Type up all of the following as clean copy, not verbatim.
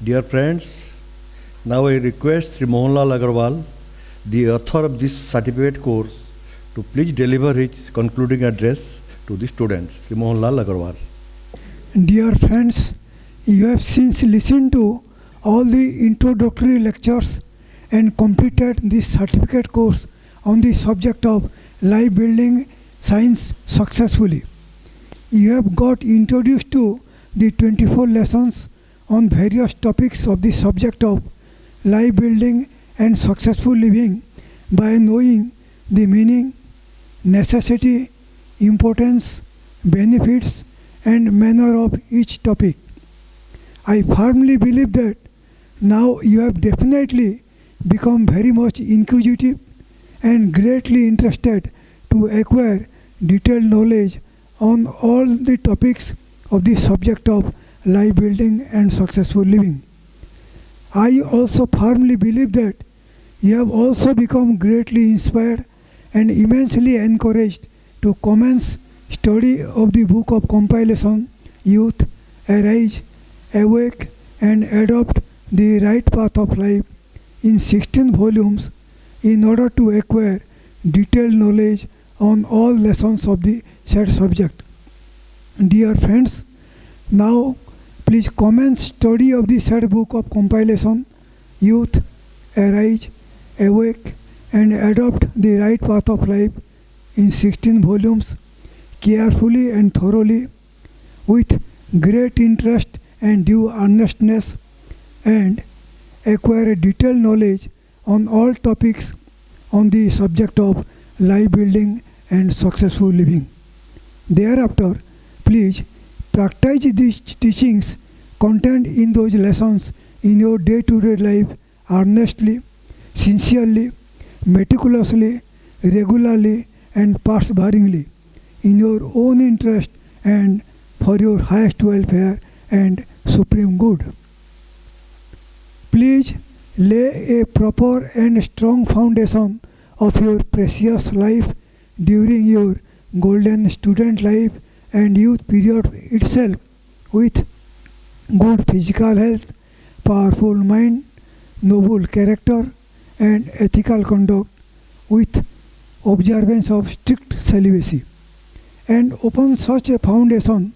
Dear friends, now I request Sri Mohanlal Agarwal, the author of this certificate course, to please deliver his concluding address to the students. Sri Mohanlal Agarwal. Dear friends, you have since listened to all the introductory lectures and completed this certificate course on the subject of life building science successfully. You have got introduced to the 24 lessons on various topics of the subject of life building and successful living by knowing the meaning, necessity, importance, benefits, and manner of each topic. I firmly believe that now you have definitely become very much inquisitive and greatly interested to acquire detailed knowledge on all the topics of the subject of life building and successful living. I also firmly believe that you have also become greatly inspired and immensely encouraged to commence study of the book of compilation Youth, Arise, Awake and Adopt the Right Path of Life in 16 volumes in order to acquire detailed knowledge on all lessons of the said subject. Dear friends, now please commence study of the said book of compilation Youth, Arise, Awake and Adopt the Right Path of Life in 16 volumes carefully and thoroughly with great interest and due earnestness, and acquire detailed knowledge on all topics on the subject of life building and successful living. Thereafter, please practice these teachings contained in those lessons in your day-to-day life earnestly, sincerely, meticulously, regularly and perseveringly in your own interest and for your highest welfare and supreme good. Please lay a proper and strong foundation of your precious life during your golden student life and youth period itself with good physical health, powerful mind, noble character and ethical conduct with observance of strict celibacy. And upon such a foundation,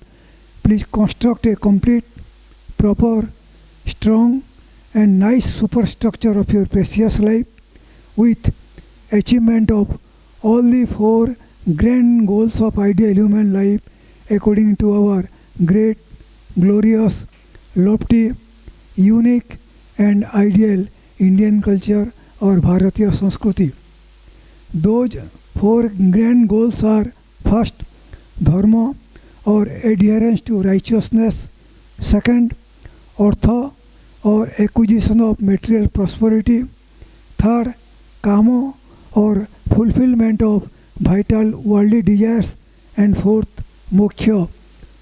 please construct a complete, proper, strong and nice superstructure of your precious life with achievement of all the four grand goals of ideal human life according to our great, glorious, lofty, unique and ideal Indian culture or Bharatiya Sanskriti. Those four grand goals are: first, dharma or adherence to righteousness; second, artha or acquisition of material prosperity; third, kama or fulfillment of vital worldly desires; and fourth, moksha,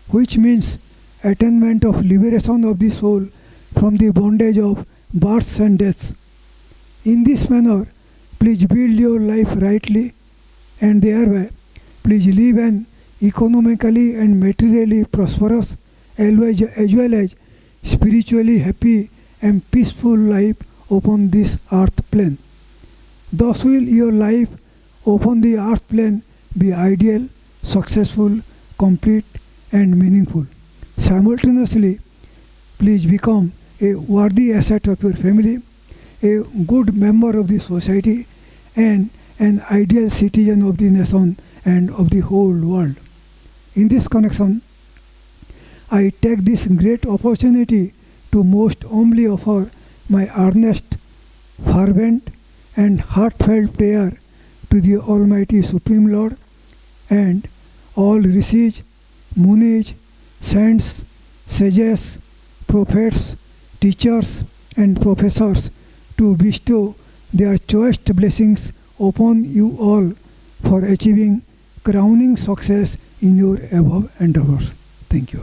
which means attainment of liberation of the soul from the bondage of births and deaths. In this manner, please build your life rightly and thereby please live an economically and materially prosperous as well as spiritually happy and peaceful life upon this earth plane. Thus will your life upon the earth plane be ideal, successful, complete and meaningful. Simultaneously, please become a worthy asset of your family, a good member of the society and an ideal citizen of the nation and of the whole world. In this connection, I take this great opportunity to most humbly offer my earnest, fervent and heartfelt prayer to the Almighty Supreme Lord and all rishis, munis, saints, sages, prophets, teachers and professors to bestow their choicest blessings upon you all for achieving crowning success in your above endeavors. Thank you all.